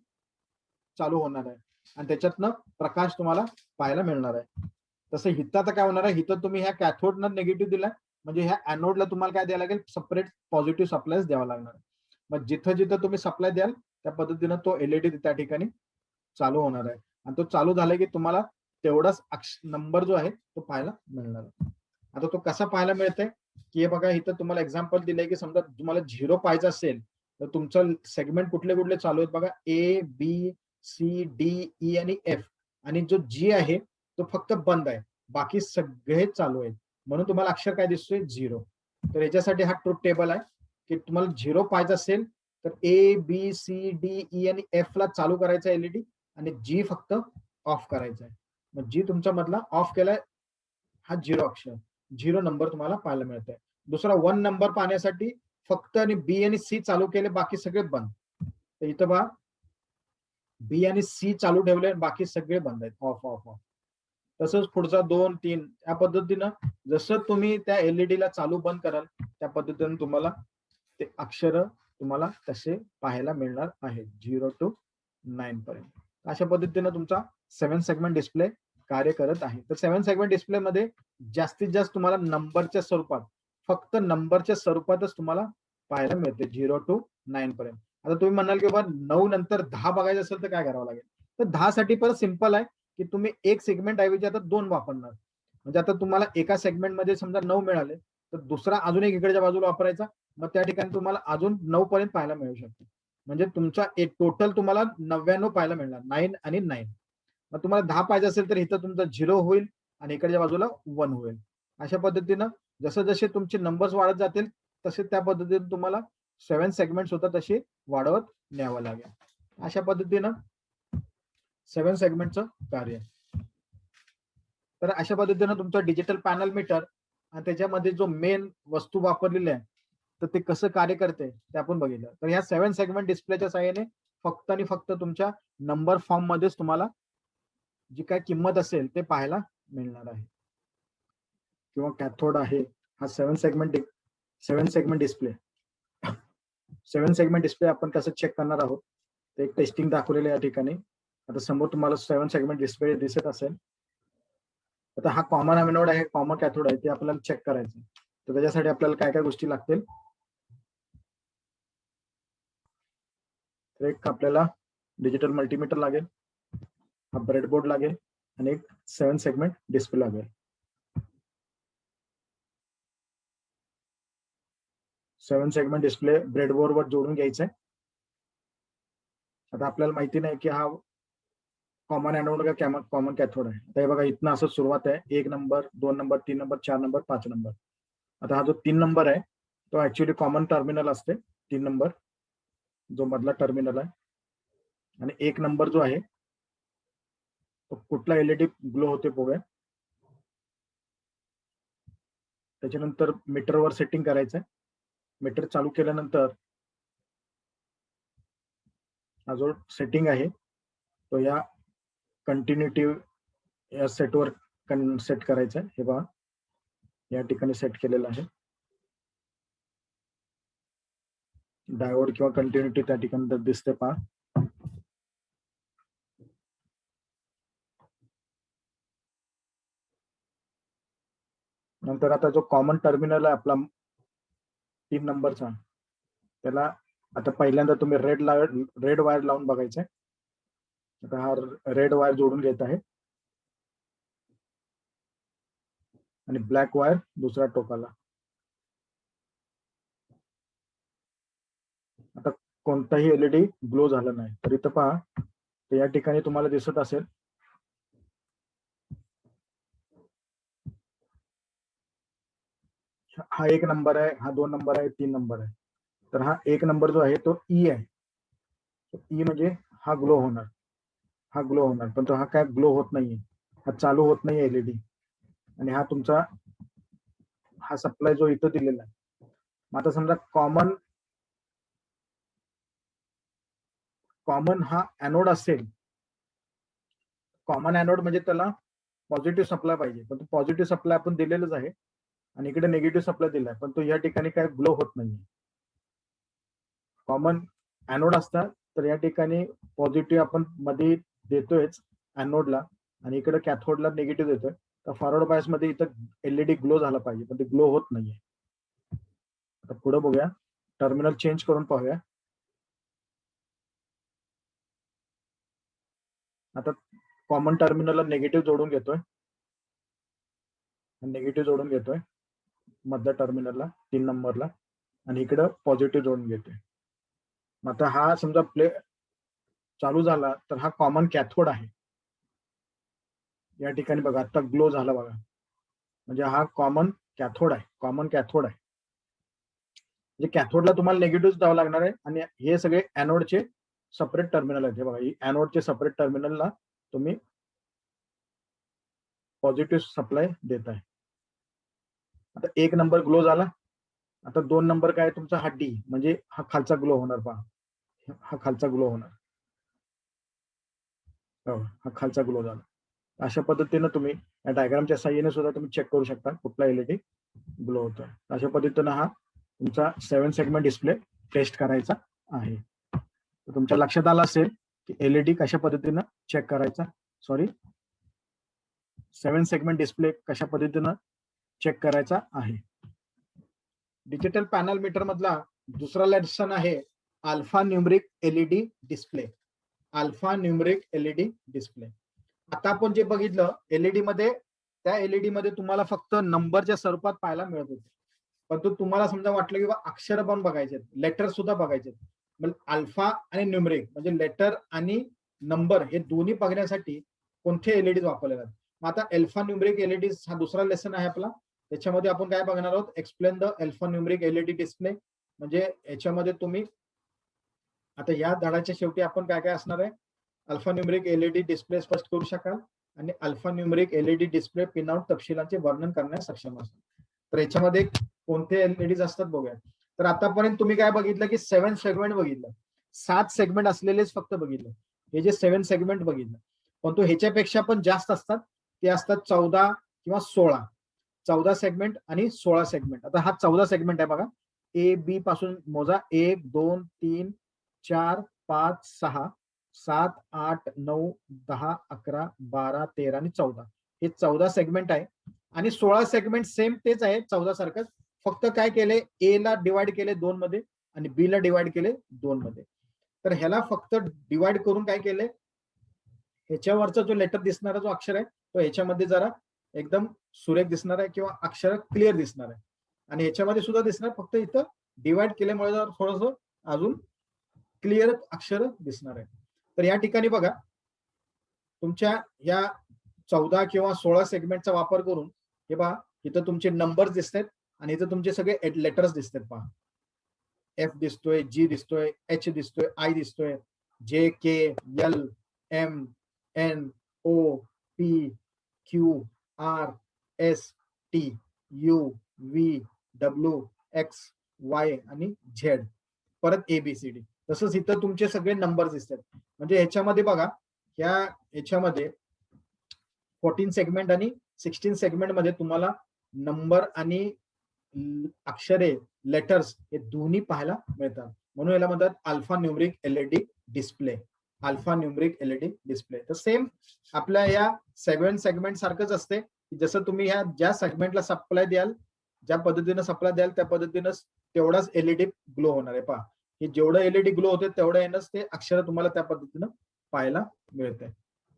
चालू होणार आहे, आणि त्याच्यातनं प्रकाश तुम्हाला पाहायला मिळणार आहे. तसं हिथं आता काय होणार आहे, हिथं तुम्ही ह्या कॅथोडनं निगेटिव्ह दिला म्हणजे ह्या एनोडला तुम्हाला काय द्यायला लागेल, सेपरेट पॉझिटिव्ह सप्लाय द्यावा लागणार. मग जिथं जिथं तुम्ही सप्लाय द्याल त्या पद्धतीनं तो एलईडी त्या ठिकाणी चालू होणार आहे, आणि तो चालू झाला की तुम्हाला तेवढाच नंबर जो आहे तो पाहायला मिळणार आहे. आता तो कसा पाहायला मिळतंय, की हे बघा इथं तुम्हाला एक्झाम्पल दिलंय, की समजा तुम्हाला 0 पाहायचं असेल तर तुमचं सेगमेंट कुठले कुठले चालू आहेत बघा, A B C D E आणि एफ, आणि जो जी आहे तो फक्त बंद आहे, बाकी सगळे चालू आहेत, म्हणून तुम्हाला अक्षर काय दिसतोय 0. तर याच्यासाठी हा ट्रूथ टेबल आहे, की तुम्हाला 0 पाहायचं असेल तर A B C D E आणि एफ ला चालू करायचा एलईडी, आणि जी फक्त ऑफ करायचा आहे. मग जी तुमच्या मधला ऑफ केलाय हा 0 अक्षर, 0 नंबर तुम्हाला पाहायला मिळतोय. दुसरा 1 नंबर पाहण्यासाठी फक्त आणि बी आणि सी चालू केले, बाकी सगळे बंद. तर इथं बघा बी आणि सी चालू ठेवले, बाकी सगळे बंद आहेत, ऑफ ऑफ ऑफ. तसंच पुढचा 2 3 या पद्धतीनं जसं तुम्ही त्या LED ला चालू बंद कराल त्या पद्धतीने तुम्हाला ते अक्षर तुम्हाला तसे पाहायला मिळणार आहेत 0 to 9 पर्यंत. अशा पद्धतीने तुमचा 7 सेगमेंट डिस्प्ले कार्य करत आहे. तर 7 सेगमेंट डिस्प्ले मध्ये जास्तीत जास्त तुम्हाला नंबरच्या स्वरूपात, फक्त नंबरच्या स्वरूपातच तुम्हाला पाहायला मिळते 0 to 9 पर्यंत. आता तुम्ही म्हणाल की बाबा 9 नंतर 10 बघायचं असेल तर काय करावं लागेल? तर 10 साठी परत सिंपल आहे की तुम्ही एक सेगमेंट ऐवजी आता 2 वापरणार. म्हणजे आता तुम्हाला एका सेगमेंट मध्ये समजा 9 मिळाले, तर दुसरा अजून एक इकडच्या बाजूला वापरायचा, मग त्या ठिकाणी तुम्हाला अजून 9 पर्यंत पाहायला मिळू शकते. म्हणजे तुमचा एक टोटल तुम्हाला 99 पाहायला मिळणार, 9 आणि 9. मग तुम्हाला 10 पाहिजे असेल तर इथं तुमचं 0 होईल आणि इकडच्या बाजूला 1 होईल. अशा पद्धतीनं जसं जसे तुमचे नंबर्स वाढत जातील तसे त्या पद्धतीने तुम्हाला 7 सेगमेंट होतात तसे वाढवत न्यावं लागेल. अशा पद्धतीनं 7 सेगमेंटचं कार्य. तर अशा पद्धतीनं तुमचं डिजिटल पॅनल मीटर आणि त्याच्यामध्ये जो मेन वस्तू वापरलेली आहे तर ते कसं कार्य करते ते आपण बघितलं. तर ह्या 7 सेगमेंट डिस्प्लेच्या सहाय्याने फक्त आणि फक्त तुमच्या नंबर फॉर्म मध्येच तुम्हाला जी काय किंमत असेल ते पाहायला मिळणार आहे. किंवा कॅथोड आहे हा 7 सेगमेंट डिस्प्ले. 7 सेगमेंट डिस्प्ले आपण कसं चेक करणार आहोत ते एक टेस्टिंग दाखवलेलं या ठिकाणी. आता समोर तुम्हाला 7 सेगमेंट डिस्प्ले दिसत असेल. आता हा कॉमन एनोड आहे, कॉमन कॅथोड आहे, ते आपल्याला चेक करायचं. तर त्याच्यासाठी आपल्याला काय काय गोष्टी लागतील? तर एक आपल्याला डिजिटल मल्टीमीटर लागेल, हा ब्रेडबोर्ड लागेल आणि एक 7 सेगमेंट डिस्प्ले लागेल. 7 सेगमेंट डिस्प्ले ब्रेडबोर्ड वर जोडून घ्यायचंय. आता आपल्याला माहिती नाही की हा कॉमन एनोड का कॉमन कॅथोड आहे. आता हे बघा इथनं असं सुरुवात आहे, 1 number 2 number 3 number 4 number 5 number. आता हा जो 3 नंबर आहे तो ऍक्च्युली कॉमन टर्मिनल असते. 3 नंबर जो मधला टर्मिनल आहे आणि 1 नंबर जो आहे तो कुठला LED ग्लो होते बघूया. त्याच्यानंतर मीटरवर सेटिंग करायचंय. मीटर चालू केल्यानंतर हा जो सेटिंग आहे तो या कंटिन्युटी या सेटवर सेट करायचा आहे. हे पहा या ठिकाणी सेट केलेलं आहे. डायोड किंवा कंटिन्युटी त्या ठिकाणी दिसते पहा. नंतर आता जो कॉमन टर्मिनल आहे आपला 3 नंबरचा, त्याला आता पहिल्यांदा तुम्ही रेड वायर लावून बघायचंय. आता हा रेड वायर जोडून घेत आहे आणि ब्लॅक वायर दुसऱ्या टोकाला. आता कोणताही LED ग्लो झाला नाही. तर इथं पहा, तर या ठिकाणी तुम्हाला दिसत असेल हा 1 नंबर आहे, हा 2 नंबर आहे, 3 नंबर आहे. तर हा 1 नंबर जो आहे तो E आहे. ई म्हणजे हा ग्लो होणार, हा ग्लो होणार, पण तो हा काय ग्लो होत नाहीये, हा चालू होत नाही LED. आणि हा तुमचा हा सप्लाय जो इथं दिलेला आहे. मग आता समजा कॉमन हा एनोड असेल, कॉमन एनोड म्हणजे त्याला पॉझिटिव्ह सप्लाय पाहिजे, पण तो पॉझिटिव्ह सप्लाय आपण दिलेलंच आहे आणि इकडे निगेटिव्ह सप्लाय दिलाय, पण तो या ठिकाणी काय ग्लो होत नाहीये. कॉमन एनोड असतात तर या ठिकाणी पॉझिटिव्ह आपण मध्ये देतोयच एनोडला आणि इकडे कॅथोडला निगेटिव्ह देतोय. तर फॉरवर्ड बायस मध्ये इथं LED ग्लो झाला पाहिजे, पण ते ग्लो होत नाहीये. आता पुढे बघूया, टर्मिनल चेंज करून पाहूया. आता कॉमन टर्मिनलला निगेटिव्ह जोडून घेतोय, निगेटिव्ह जोडून घेतोय मधल्या टर्मिनलला 3 नंबरला आणि इकडं पॉझिटिव्ह जोडून घेतोय. मग आता हा समजा प्ले चालू झाला तर हा कॉमन कॅथोड आहे. या ठिकाणी बघा आता ग्लो झाला बघा, म्हणजे हा कॉमन कॅथोड आहे, कॉमन कॅथोड आहे. म्हणजे कॅथोडला तुम्हाला निगेटिव्ह द्यावं लागणार आहे आणि हे सगळे एनोडचे सेपरेट टर्मिनल आहेत. हे बघा, एनोडचे सेपरेट टर्मिनलला तुम्ही पॉझिटिव्ह सप्लाय देत आहे. आता 1 नंबर ग्लो झाला. आता 2 नंबर काय तुमचा हा D म्हणजे हा खालचा ग्लो होणार पहा, हा खालचा ग्लो होणार. हा खालचा ग्लो झाला. अशा पद्धतीनं तुम्ही या डायग्रामच्या साह्याने सुद्धा तुम्ही चेक करू शकता कुठला एलईडी ग्लो होतोय. अशा पद्धतीनं हा तुमचा 7 सेगमेंट डिस्प्ले टेस्ट करायचा आहे. तर तुमच्या लक्षात आलं असेल की एलईडी कशा पद्धतीनं चेक करायचा, 7 सेगमेंट डिस्प्ले कशा पद्धतीनं चेक करायचा आहे. डिजिटल पॅनल मीटर मधला दुसरा लेसन आहे alpha numeric LED display. Alpha numeric LED display. आता आपण जे बघितलं एलईडी मध्ये, त्या एलईडी मध्ये तुम्हाला फक्त नंबरच्या स्वरूपात पाहायला मिळत होते. परंतु तुम्हाला समजा वाटलं की अक्षर पण बघायचे, लेटर सुद्धा बघायचे, म्हणजे अल्फा आणि न्यूमरिक म्हणजे लेटर आणि नंबर हे दोन्ही बघण्यासाठी कोणते एलईडी वापरले जातात. मग आता अल्फा न्यूमरिक एलईडी हा दुसरा लेसन आहे आपला. त्याच्यामध्ये आपण काय बघणार आहोत, explain the alpha numeric LED display. म्हणजे याच्यामध्ये तुम्ही आता या धड्याच्या शेवटी आपण काय काय असणार आहे, अल्फा न्यूमरिक एलईडी डिस्प्ले स्पष्ट करू शकाल आणि alphanumeric LED display pinout तपशिलांचे वर्णन करण्यास सक्षम असाल. तर याच्यामध्ये कोणते एलईडी असतात बघूया. तर आतापर्यंत तुम्ही काय बघितलं की 7 सेगमेंट बघितलं, 7 सेगमेंट असलेलेच फक्त बघितलं. हे जे 7 सेगमेंट बघितलं, परंतु ह्याच्यापेक्षा पण जास्त असतात. ते असतात 14 किंवा 16. 14 सेगमेंट आणि 16 सेगमेंट. आता हा 14 सेगमेंट आहे बघा. ए बी पासून मोजा, 1 2 3 4 5 6 7 8 9 10 11 12 13 आणि 14. हे 14 सेगमेंट आहे. आणि 16 सेगमेंट सेम तेच आहे 14 सारखंच, फक्त काय केले, ए ला डिवाइड केले 2 मध्ये आणि बी ला डिवाइड केले 2 मध्ये. तर ह्याला फक्त डिवाइड करून काय केले, ह्याच्यावरचा जो लेटर दिसणारा जो अक्षर आहे तो ह्याच्यामध्ये जरा एकदम सुरेख दिसणार आहे किंवा अक्षर क्लिअर दिसणार आहे. आणि ह्याच्यामध्ये सुद्धा दिसणार, फक्त इथं डिवाइड केल्यामुळे जर थोडंसं अजून क्लिअर अक्षर दिसणार आहे. तर या ठिकाणी बघा, तुमच्या या 14 किंवा 16 सेगमेंटचा वापर करून हे पहा, इथं तुमचे नंबर्स दिसतात आणि इथं तुमचे सगळे लेटर्स दिसतात. पहा, एफ दिसतोय, जी दिसतोय, एच दिसतोय, आय दिसतोय, J K L M N O P Q R S T U V W X Y आणि झेड, परत एबीसीडी. तसंच इथं तुमचे सगळे नंबर दिसतात. म्हणजे ह्याच्यामध्ये बघा, ह्याच्यामध्ये 14 सेगमेंट आणि 16 सेगमेंट मध्ये तुम्हाला नंबर आणि अक्षरे, लेटर्स हे दोन्ही पाहायला मिळतात. म्हणून याला म्हणतात alphanumeric LED display. Alpha numeric LED display. तर सेम आपल्या या 7 सेगमेंट सारखंच असते. जसं तुम्ही ह्या ज्या सेगमेंटला सप्लाय द्याल, ज्या पद्धतीनं सप्लाय द्याल त्या पद्धतीनं तेवढाच एलईडी ग्लो होणार आहे. पहा, हे जेवढं एलईडी ग्लो होते तेवढं येणंच ते अक्षर तुम्हाला त्या पद्धतीनं पाहायला मिळते.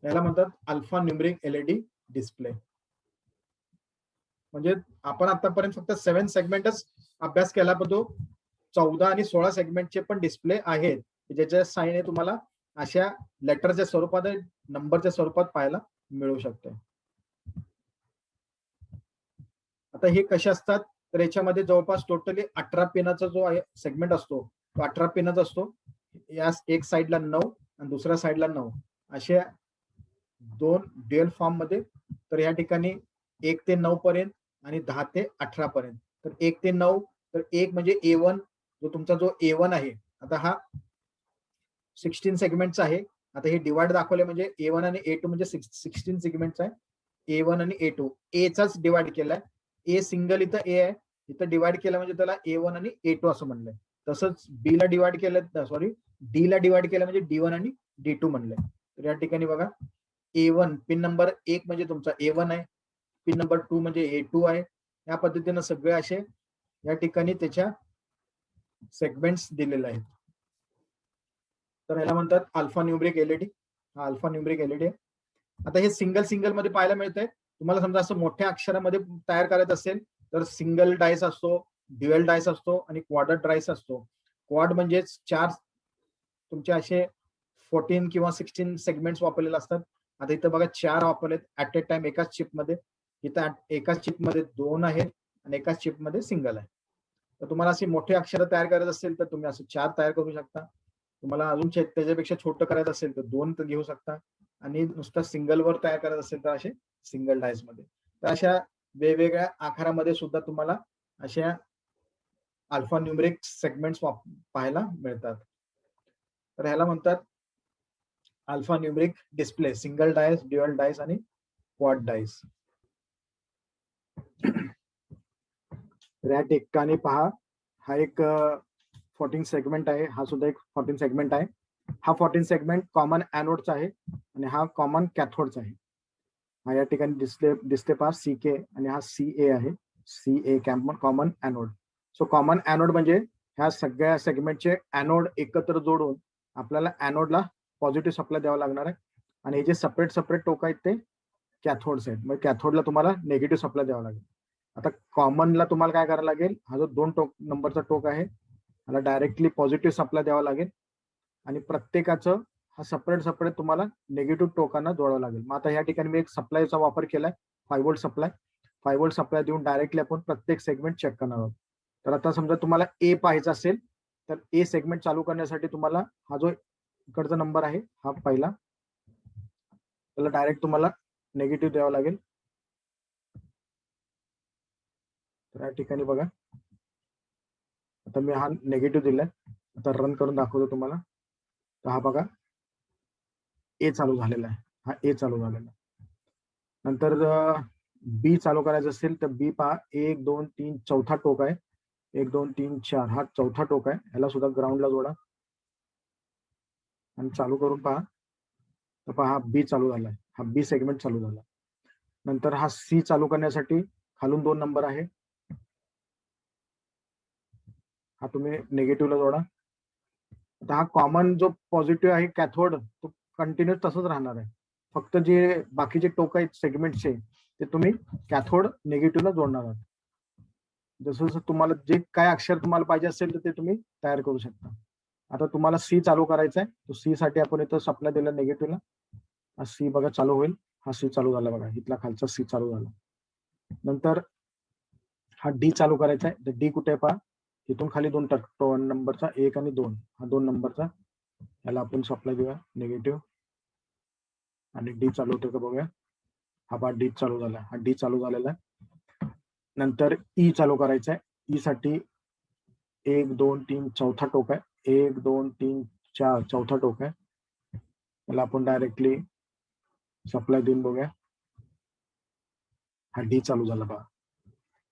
याला म्हणतात अल्फा न्यूमरिक एलईडी डिस्प्ले. म्हणजे आपण आतापर्यंत फक्त 7 सेगमेंटच अभ्यास केला, पण तो 14 आणि 16 सेगमेंटचे पण डिस्प्ले आहेत ज्याच्या साहाय्याने तुम्हाला अशा लेटरच्या स्वरूपात, नंबरच्या स्वरूपात पाहायला मिळू शकते. आता हे कसे असतात, तर याच्यामध्ये जवळपास टोटली 18 पिनाचा जो आहे सेगमेंट असतो तो 18 पिनाचा असतो. या एक साइडला 9 आणि दुसऱ्या साइडला 9 अशा 2 ड्युअल फॉर्म मध्ये. तर या ठिकाणी 1 ते 9 पर्यंत आणि 10 ते 18 पर्यंत. तर 1 ते 9, तर 1 म्हणजे A1, जो तुमचा जो A1 आहे. आता हा 16 सेगमेंटचा आहे. आता हे डिवाइड दाखवले म्हणजे A1 आणि A2 म्हणजे 16 सेगमेंटचा आहे. A1 आणि A2 A चाच डिवाइड केलाय. ए सिंगल इथं ए आहे, इथं डिवाइड केलं म्हणजे त्याला A1 आणि A2 असं म्हणलंय. तसंच बी ला डिवाइड केलं, सॉरी डी ला डिवाइड केलं म्हणजे D1 आणि D2 म्हणलंय. तर या ठिकाणी बघा, A1 पिन नंबर 1 म्हणजे तुमचा A1 आहे, पिन नंबर 2 म्हणजे A2 आहे. या पद्धतीनं सगळे असे या ठिकाणी त्याच्या सेगमेंट्स दिलेले आहेत. तर याला म्हणतात अल्फा न्यूमरिक एलईडी. हा अल्फा न्यूमरिक एलईडी आहे. आता हे सिंगल मध्ये पाहायला मिळतंय. तुम्हाला समजा असं मोठ्या अक्षरामध्ये तयार करायचं असेल तर सिंगल डायस असतो, ड्युअल डायस असतो आणि क्वाडर डायस असतो. क्वाड म्हणजे 4 तुमचे असे 14 किंवा 16 सेगमेंट्स वापरलेले असतात. आता इथं बघा 4 वापरलेत ऍट ए टाइम एकाच चिपमध्ये. इथं एकाच चिपमध्ये 2 आहेत आणि एकाच चिपमध्ये सिंगल आहे. तर तुम्हाला असे मोठे अक्षर तयार करायचं असेल तर तुम्ही असं 4 तयार करू शकता. तुम्हाला अजून त्याच्यापेक्षा छोटं करायचं असेल तर 2 तर घेऊ शकता. आणि नुसतं सिंगल वर तयार करायचं असेल तर असे सिंगल डायस मध्ये. तर अशा वेगवेगळ्या आकारामध्ये सुद्धा तुम्हाला अशा अल्फा न्यूमरिक सेगमेंट्स पाहायला मिळतात. तर ह्याला म्हणतात alphanumeric display, single dice, dual dice आणि क्वाड डायस. या ठिकाणी पहा, हा एक 14 सेगमेंट आहे, हा सुद्धा एक 14 सेगमेंट आहे. हा 14 सेगमेंट कॉमन ॲनोडचा आहे आणि हा कॉमन कॅथोडचा आहे. हा या ठिकाणी दिसते पहा CK आणि हा CA आहे, CA common anode. So common anode म्हणजे ह्या सगळ्या सेगमेंटचे ॲनोड एकत्र जोडून आपल्याला ॲनोडला पॉझिटिव्ह सप्लाय द्यावा लागणार आहे आणि हे जे सेपरेट सेपरेट टोक आहेत ते कॅथोड्स आहेत. मग कॅथोडला तुम्हाला निगेटिव्ह सप्लाय द्यावा लागेल. आता कॉमनला तुम्हाला काय करायला लागेल, हा जो 2 नंबरचा टोक आहे त्याला डायरेक्टली पॉझिटिव्ह सप्लाय द्यावा लागेल आणि प्रत्येकाचं हा सेपरेट सेपरेट तुम्हाला निगेटिव्ह टोकांना जोडावं लागेल. मग आता या ठिकाणी मी एक सप्लायचा वापर केलाय, 5 व्होल्ट सप्लाय. 5 व्होल्ट सप्लाय देऊन डायरेक्टली आपण प्रत्येक सेगमेंट चेक करणार आहोत. तर आता समजा तुम्हाला ए पाहायचा असेल तर ए सेगमेंट चालू करण्यासाठी तुम्हाला हा जो इकडचा नंबर आहे हा पहिला, त्याला डायरेक्ट तुम्हाला निगेटिव्ह द्यावा लागेल. तर या ठिकाणी बघा, आता मी हा निगेटिव्ह दिलाय. आता रन करून दाखवतो तुम्हाला. तर हा बघा ए चालू झालेला आहे, हा ए चालू झालेला आहे. नंतर बी चालू करायचं असेल तर बी पहा, 1 2 3 चौथा टोक आहे, 1 2 3 4 हा चौथा टोक आहे. ह्याला सुद्धा ग्राउंडला जोडा आणि चालू करून पहा. तर पहा हा बी चालू झालाय, हा बी सेगमेंट चालू झाला. नंतर हा सी चालू करण्यासाठी खालून 2 नंबर आहे, हा तुम्ही निगेटिव्हला जोडा. आता हा कॉमन जो पॉझिटिव्ह आहे कॅथोड तो कंटिन्यू तसंच राहणार आहे. फक्त जे बाकीचे टोक आहेत सेगमेंटचे ते तुम्ही कॅथोड निगेटिव्हला जोडणार आहात. जसं जसं तुम्हाला जे काय अक्षर तुम्हाला पाहिजे असेल तर ते तुम्ही तयार करू शकता. आता तुम्हाला सी चालू करायचा आहे, तर सी साठी आपण इथं सप्लाय दिला निगेटिव्हला. हा सी बघा चालू होईल, हा सी चालू झाला बघा, इथला खालचा सी चालू झाला. नंतर हा डी चालू करायचा आहे. तर डी कुठे आहे पहा, इथून खाली 2 नंबरचा 1 आणि 2, हा 2 नंबरचा, याला आपण सप्लाय देऊया निगेटिव्ह आणि डी चालू होतो का बघूया. हा पहा डी चालू झाला, हा डी चालू झालेला आहे. नंतर ई चालू करायचा आहे. ई साठी 1 2 3 चौथा टोक आहे, 1 2 3 4 चौथा टोक आहे. त्याला आपण डायरेक्टली सप्लाय देऊन बघूया. हा डी चालू झाला पहा.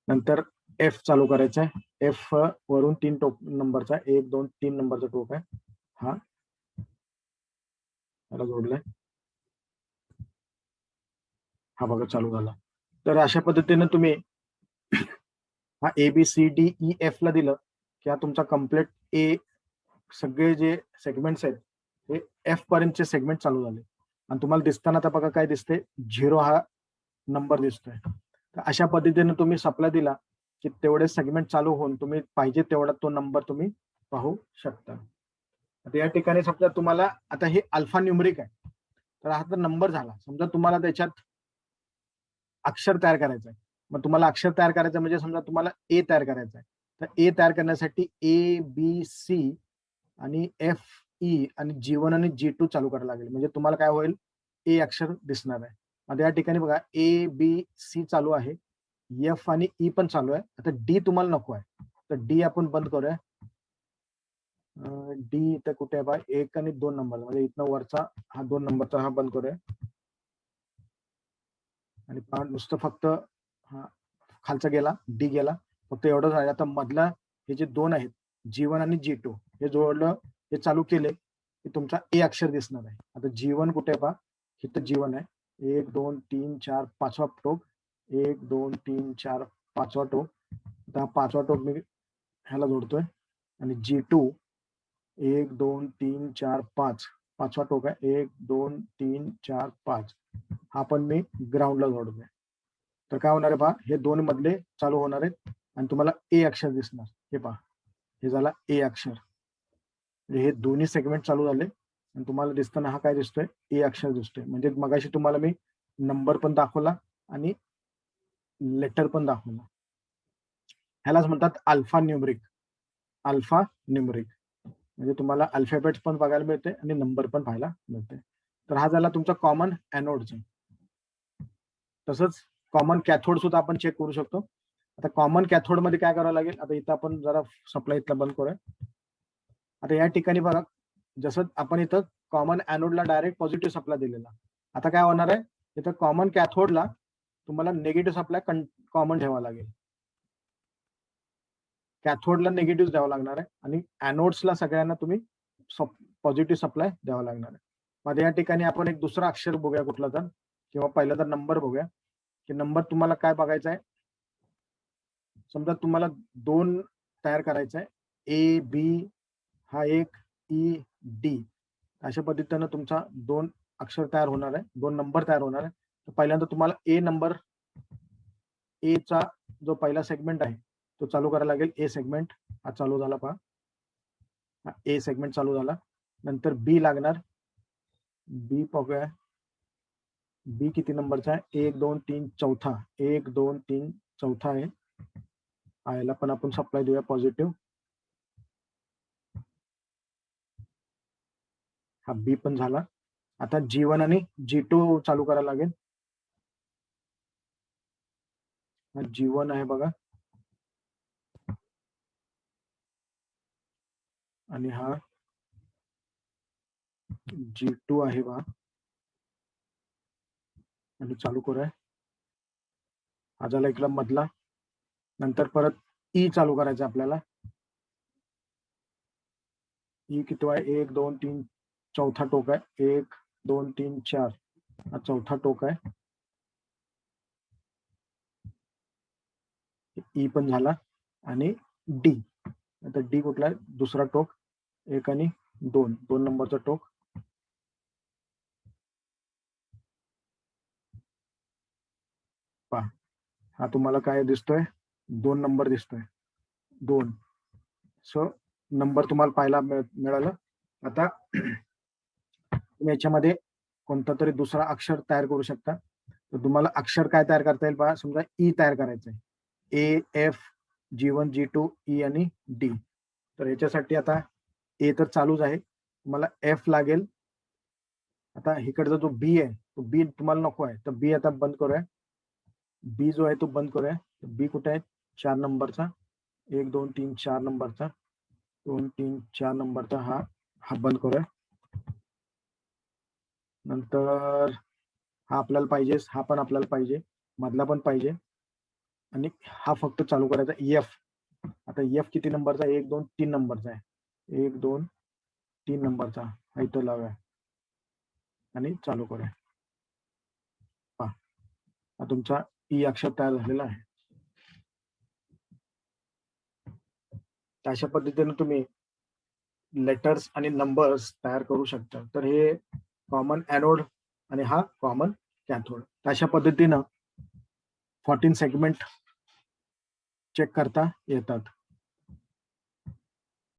नंतर एफ चालू करायचा आहे. एफ वरून 3 टोक नंबरचा 1 2 3 नंबरचा टोक आहे, हा त्याला जोडलाय. हा बघा चालू झाला. तर अशा पद्धतीने तुम्ही हा ABCDEF ला दिलं की हा तुमचा कम्प्लीट ए सगळे जे सेगमेंट्स आहेत हे एफ पर्यंतचे सेगमेंट चालू झाले. आणि तुम्हाला दिसताना आता बघा काय दिसते, 0 हा नंबर दिसतोय. तर अशा पद्धतीने तुम्ही सप्लाय दिला की तेवढे सेगमेंट चालू होऊन तुम्ही पाहिजे तेवढा तो नंबर तुम्ही पाहू शकता. आता या ठिकाणी समजा तुम्हाला आता हे अल्फा न्यूमरिक आहे, तर हा तर नंबर झाला. समजा तुम्हाला त्याच्यात अक्षर तयार करायचं आहे, मग तुम्हाला अक्षर तयार करायचं म्हणजे समजा तुम्हाला ए तयार करायचं आहे, तर ए तयार करण्यासाठी ABC आणि FE आणि G1 आणि G2 चालू करायला लागेल. म्हणजे तुम्हाला काय होईल, ए अक्षर दिसणार आहे. आता या ठिकाणी बघा ABC चालू आहे, F आणि E पण चालू आहे. आता डी तुम्हाला नको आहे, तर डी आपण बंद करूया. डी इथं कुठे आहे बा, 1 आणि 2 नंबर म्हणजे इथनं वरचा हा 2 नंबरचा हा बंद करूया. आणि नुसतं फक्त हा खालचा गेला, डी गेला, फक्त एवढंच आहे. आता मधला हे जे 2 आहेत G1 आणि G2 हे जोडलं, हे चालू केले की तुमचा ए अक्षर दिसणार आहे. आता G1 कुठे आहे पहा, इथं G1 आहे. 1 2 3 4 5वा टोक, 1 2 3 4 5वा टोक. आता हा 5वा टोक मी ह्याला जोडतोय आणि G2 1 2 3 4 5 5वा टोक आहे, 1 2 3 4 5, हा पण मी ग्राउंडला जोडतोय. तर काय होणार आहे पहा, हे 2 मधले चालू होणार आहेत आणि तुम्हाला ए अक्षर दिसणार. हे पहा, हे झाला ए अक्षर. हे दोन्ही सेगमेंट चालू झाले आणि तुम्हाला दिसताना हा काय दिसतोय, ए अक्षर दिसतोय. म्हणजे मगाशी तुम्हाला मी नंबर पण दाखवला आणि लेटर पण दाखवला. ह्यालाच म्हणतात अल्फा न्यूमरिक. अल्फा न्यूमरिक म्हणजे तुम्हाला अल्फाबेट पण बघायला मिळते आणि नंबर पण पाहायला मिळते. तर हा झाला तुमचा कॉमन ॲनोडचा. तसंच कॉमन कॅथोड सुद्धा आपण चेक करू शकतो. आता कॉमन कॅथोड मध्ये काय करावं लागेल, आता इथं आपण जरा सप्लाय इथला बंद करूया. आता या ठिकाणी बघा, जसं आपण इथं कॉमन ऍनोडला डायरेक्ट पॉझिटिव्ह सप्लाय दिलेला. आता काय होणार आहे, इथं कॉमन कॅथोडला तुम्हाला निगेटिव्ह सप्लाय कॉमन ठेवावा लागेल. कॅथोडला निगेटिव्ह द्यावं लागणार आहे आणि ऍनोड्सला सगळ्यांना तुम्ही पॉझिटिव्ह सप्लाय द्यावा लागणार आहे. मध्ये या ठिकाणी आपण एक दुसरा अक्षर बघूया कुठला तर, किंवा पहिला तर नंबर बघूया की नंबर तुम्हाला काय बघायचा आहे. समजा तुम्हाला 2 तयार करायचा आहे, ए बी हा एक, ई डी, अशा पद्धतीनं तुमचा 2 अक्षर तयार होणार आहे, 2 नंबर तयार होणार आहे. तर पहिल्यांदा तुम्हाला ए नंबर, ए चा जो पहिला सेगमेंट आहे तो चालू करायला लागेल. ए सेगमेंट हा चालू झाला पहा, ए सेगमेंट चालू झाला. नंतर बी लागणार, बी बघूया, बी किती नंबरचा आहे, 1 2 3 चौथा, 1 2 3 चौथा आहे. याला पण आपण सप्लाय देऊया पॉझिटिव्ह. हा बी पण झाला. आता G1 आणि G2 चालू करायला लागेल. G1 आहे बघा, आणि हा G2 आहे बघा, आणि चालू करूया. हा झाला इकडला मधला. नंतर परत ई चालू करायचं आपल्याला. ई किती आहे, 1 2 3 चौथा टोक आहे, 1 2 3 4 हा चौथा टोक आहे. ई पण झाला. आणि डी, आता डी कुठला आहे, दुसरा टोक, 1 आणि 2 नंबरचा टोक. पहा, हा तुम्हाला काय दिसतोय, 2 नंबर दिसतोय, 2. सो नंबर तुम्हाला पाहायला मिळालं. आता तुम्ही याच्यामध्ये कोणता तरी दुसरा अक्षर तयार करू शकता. तर तुम्हाला अक्षर काय तयार करता येईल पहा. समजा ई तयार करायचं आहे, A F G1 G2 E आणि डी. तर याच्यासाठी आता ए तर चालूच आहे, तुम्हाला एफ लागेल. आता इकडचा जो बी आहे तो बी तुम्हाला नको आहे, तर बी आता बंद करूया. बी जो आहे तो बंद करूया. बी कुठे आहे, 4 नंबरचा, 1 2 3 4 नंबरचा, 2 3 4 नंबरचा, हा बंद करूया. नंतर हा आपल्याला पाहिजे, हा पण आपल्याला पाहिजे, मधला पण पाहिजे, आणि हा फक्त चालू करायचा एफ. आता एफ किती नंबरचा, 1 2 3 नंबरचा आहे, 1 2 3 नंबरचा, हा इथं लावूया आणि चालू करूया. हा तुमचा ई अक्षर तयार झालेला आहे. अशा पद्धतीने तुम्ही लेटर्स आणि नंबर्स तयार करू शकता. तर हे कॉमन ऍनोड आणि हा कॉमन कॅथोड. अशा पद्धतीनं 14 सेगमेंट चेक करता येतात.